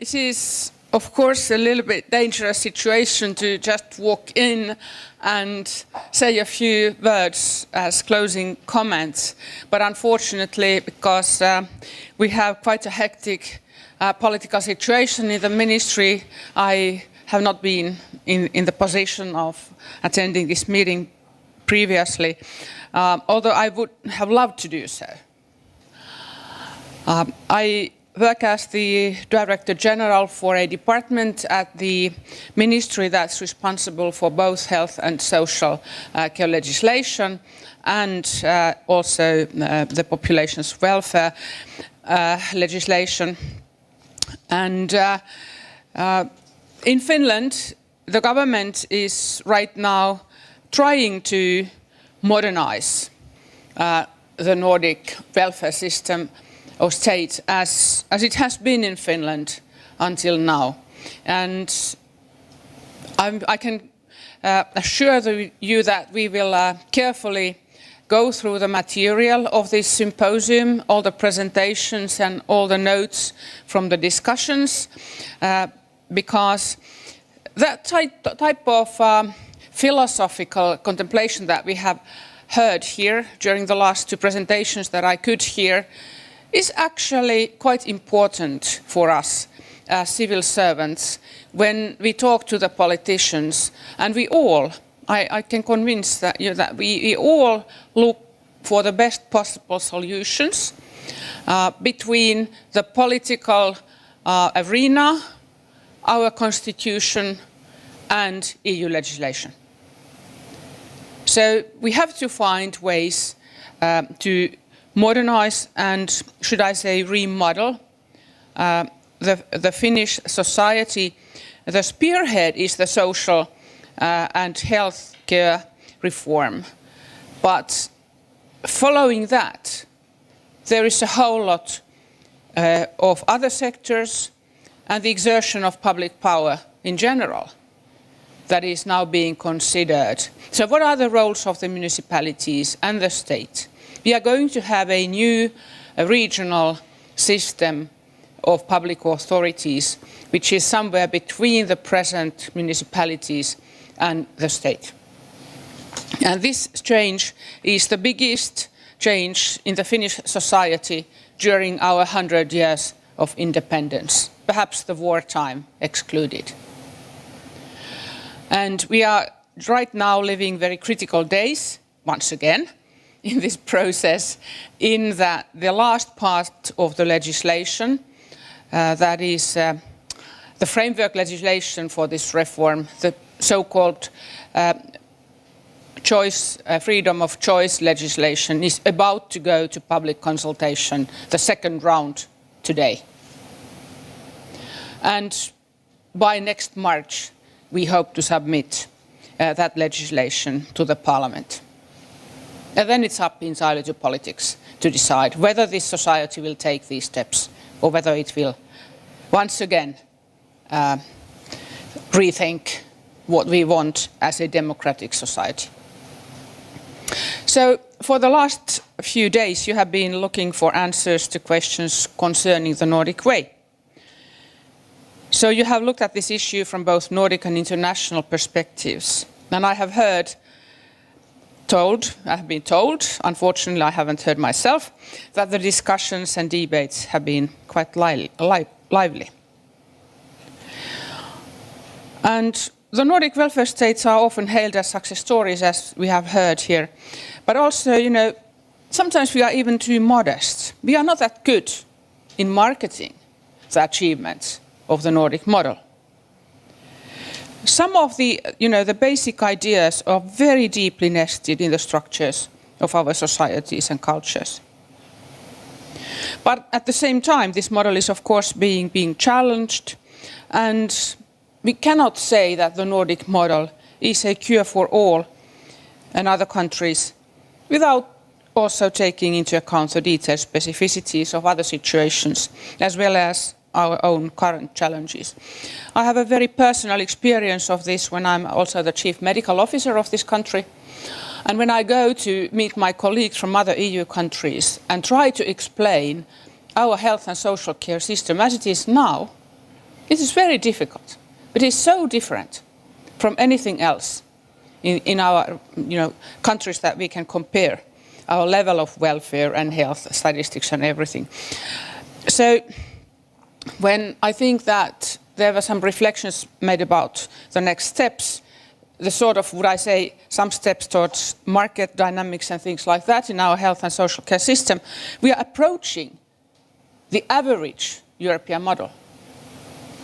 It is, of course, a little bit dangerous situation to just walk in and say a few words as closing comments. But unfortunately, because we have quite a hectic political situation in the ministry, I have not been in the position of attending this meeting previously, although I would have loved to do so. I work as the Director General for a department at the ministry that's responsible for both health and social care legislation and also the population's welfare legislation. And in Finland, the government is right now trying to modernize the Nordic welfare system or state as it has been in Finland until now. And I can assure you that we will carefully go through the material of this symposium, all the presentations and all the notes from the discussions, because that type of philosophical contemplation that we have heard here during the last two presentations that I could hear is actually quite important for us as civil servants when we talk to the politicians, and we all, I can convince that we all look for the best possible solutions between the political arena, our constitution and EU legislation. So we have to find ways to modernize and, should I say, remodel the Finnish society. The spearhead is the social and health care reform. But following that, there is a whole lot of other sectors and the exertion of public power in general that is now being considered. So what are the roles of the municipalities and the state? We are going to have a new regional system of public authorities, which is somewhere between the present municipalities and the state. And this change is the biggest change in the Finnish society during our 100 years of independence, perhaps the wartime excluded. And we are right now living very critical days, once again, in this process, in that the last part of the legislation, that is the framework legislation for this reform, the so-called freedom of choice legislation, is about to go to public consultation, the second round today. And by next March, we hope to submit that legislation to the Parliament. And then it's up entirely to politics to decide whether this society will take these steps or whether it will once again rethink what we want as a democratic society. So for the last few days you have been looking for answers to questions concerning the Nordic way. So you have looked at this issue from both Nordic and international perspectives. And I have been told, unfortunately I haven't heard myself, that the discussions and debates have been quite lively. And the Nordic welfare states are often hailed as success stories, as we have heard here. But also, sometimes we are even too modest. We are not that good in marketing the achievements of the Nordic model. Some of the basic ideas are very deeply nested in the structures of our societies and cultures. But at the same time, this model is of course being challenged, and we cannot say that the Nordic model is a cure for all and other countries without also taking into account the detailed specificities of other situations as well as our own current challenges. I have a very personal experience of this when I'm also the chief medical officer of this country. And when I go to meet my colleagues from other EU countries and try to explain our health and social care system as it is now, It is very difficult, but it's so different from anything else in our countries that we can compare our level of welfare and health statistics and everything. So when I think that there were some reflections made about the next steps, the sort of, would I say, some steps towards market dynamics and things like that in our health and social care system, we are approaching the average European model.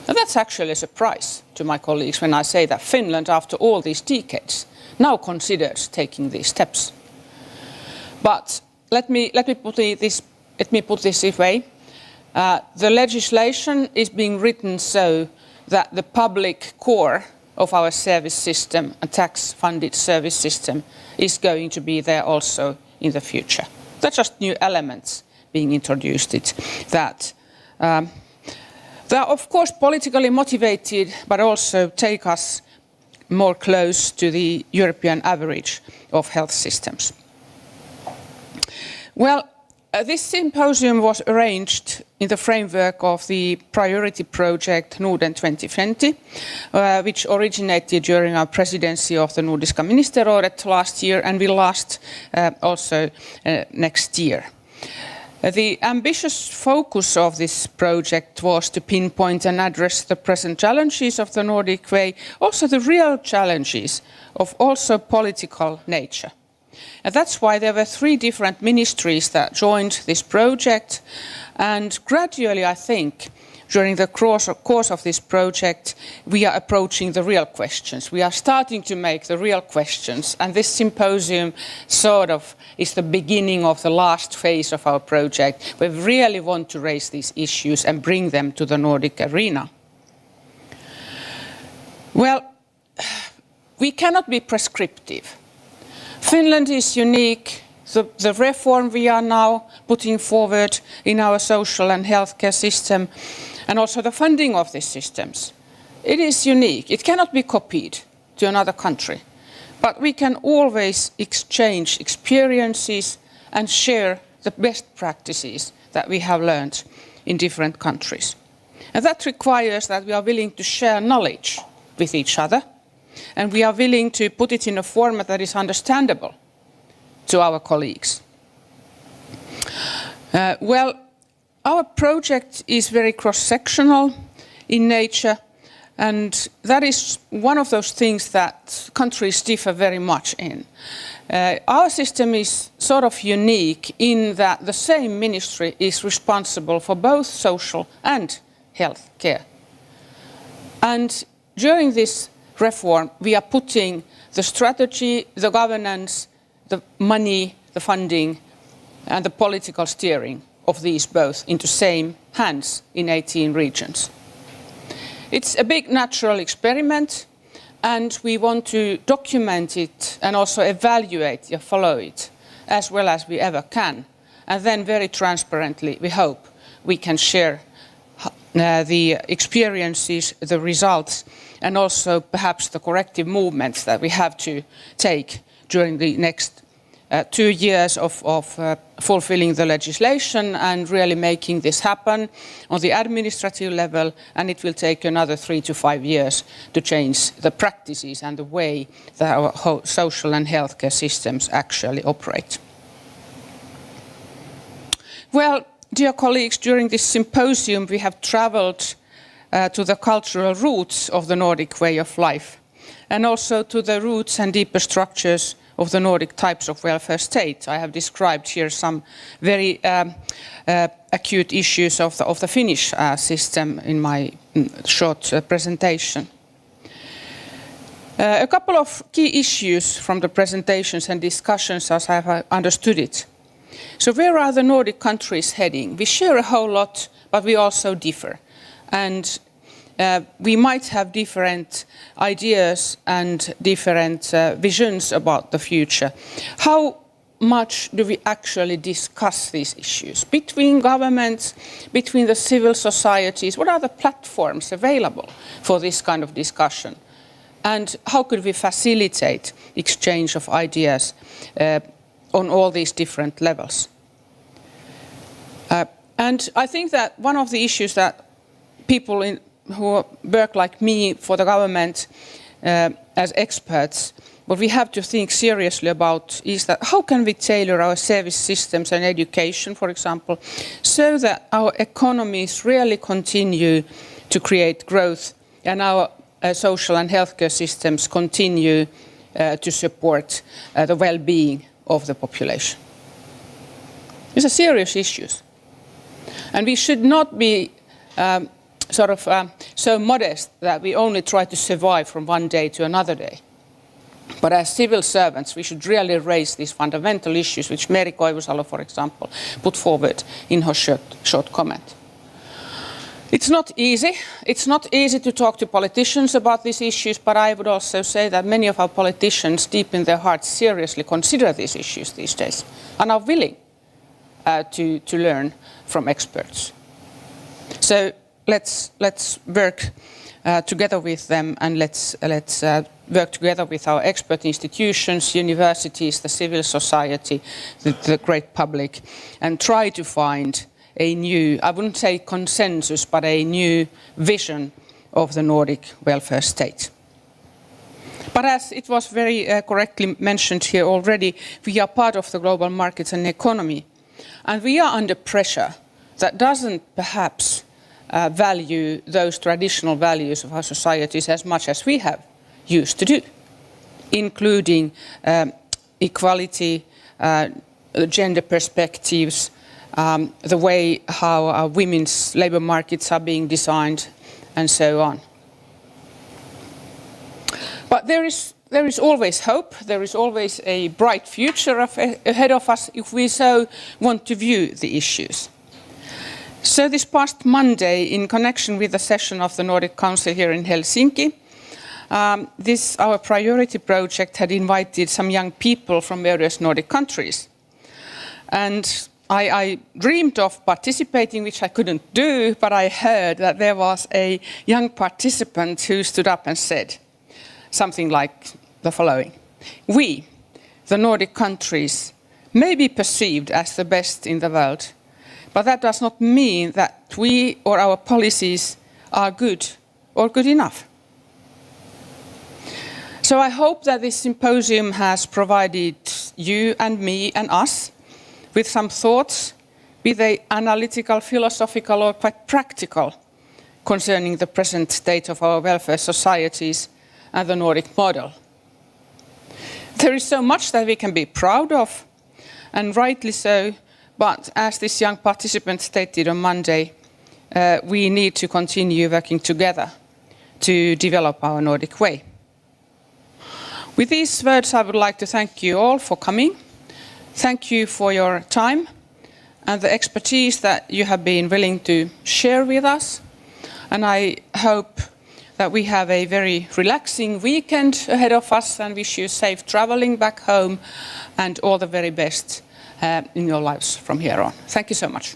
And that's actually a surprise to my colleagues when I say that Finland, after all these decades, now considers taking these steps. But let me put this this way. The legislation is being written so that the public core of our service system, a tax-funded service system, is going to be there also in the future. That's just new elements being introduced. They are of course politically motivated, but also take us more close to the European average of health systems. Well, this symposium was arranged in the framework of the priority project Norden 2020, which originated during our presidency of the Nordiska Ministerrådet last year and will last also next year. The ambitious focus of this project was to pinpoint and address the present challenges of the Nordic way, also the real challenges of also political nature. And that's why there were 3 different ministries that joined this project, and gradually, I think, during the course of this project, we are approaching the real questions. We are starting to make the real questions, and this symposium sort of is the beginning of the last phase of our project. We really want to raise these issues and bring them to the Nordic arena. Well, we cannot be prescriptive. Finland is unique. The reform we are now putting forward in our social and healthcare system, and also the funding of these systems, it is unique. It cannot be copied to another country. But we can always exchange experiences and share the best practices that we have learned in different countries. And that requires that we are willing to share knowledge with each other, and we are willing to put it in a format that is understandable to our colleagues. Well, our project is very cross-sectional in nature, and that is one of those things that countries differ very much in. Our system is sort of unique in that the same ministry is responsible for both social and health care. And during this reform, we are putting the strategy, the governance, the money, the funding, and the political steering of these both into same hands in 18 regions. It's a big natural experiment, and we want to document it and also evaluate and follow it as well as we ever can. And then very transparently, we hope we can share the experiences, the results, and also perhaps the corrective movements that we have to take during the next 2 years of fulfilling the legislation and really making this happen on the administrative level, and it will take another 3 to 5 years to change the practices and the way that our social and healthcare systems actually operate. Well, dear colleagues, during this symposium we have travelled to the cultural roots of the Nordic way of life, and also to the roots and deeper structures of the Nordic types of welfare state. I have described here some very acute issues of the Finnish system in my short presentation. A couple of key issues from the presentations and discussions as I have understood it. So where are the Nordic countries heading? We share a whole lot, but we also differ. And we might have different ideas and different visions about the future. How much do we actually discuss these issues between governments, between the civil societies? What are the platforms available for this kind of discussion? And how could we facilitate exchange of ideas on all these different levels? And I think that one of the issues that people who work like me for the government as experts, what we have to think seriously about is that how can we tailor our service systems and education, for example, so that our economies really continue to create growth and our social and healthcare systems continue to support the well-being of the population. These are serious issues. And we should not be so modest that we only try to survive from one day to another day. But as civil servants, we should really raise these fundamental issues, which Meri Koivusalo, for example, put forward in her short comment. It's not easy. It's not easy to talk to politicians about these issues, but I would also say that many of our politicians, deep in their hearts, seriously consider these issues these days and are willing to learn from experts. So let's work together with them, and let's work together with our expert institutions, universities, the civil society, the great public, and try to find a new, I wouldn't say consensus, but a new vision of the Nordic welfare state. But as it was very correctly mentioned here already, we are part of the global markets and economy, and we are under pressure that doesn't perhaps value those traditional values of our societies as much as we have used to do, including equality, gender perspectives, the way how our women's labour markets are being designed, and so on. But there is always hope. There is always a bright future ahead of us if we so want to view the issues. So this past Monday, in connection with the session of the Nordic Council here in Helsinki, our priority project had invited some young people from various Nordic countries. And I dreamed of participating, which I couldn't do, but I heard that there was a young participant who stood up and said something like the following: "We, the Nordic countries, may be perceived as the best in the world, but that does not mean that we or our policies are good or good enough." So I hope that this symposium has provided you and me and us with some thoughts, be they analytical, philosophical, or quite practical, concerning the present state of our welfare societies and the Nordic model. There is so much that we can be proud of, and rightly so, but as this young participant stated on Monday, we need to continue working together to develop our Nordic way. With these words, I would like to thank you all for coming. Thank you for your time and the expertise that you have been willing to share with us. And I hope that we have a very relaxing weekend ahead of us, and wish you safe traveling back home and all the very best in your lives from here on. Thank you so much.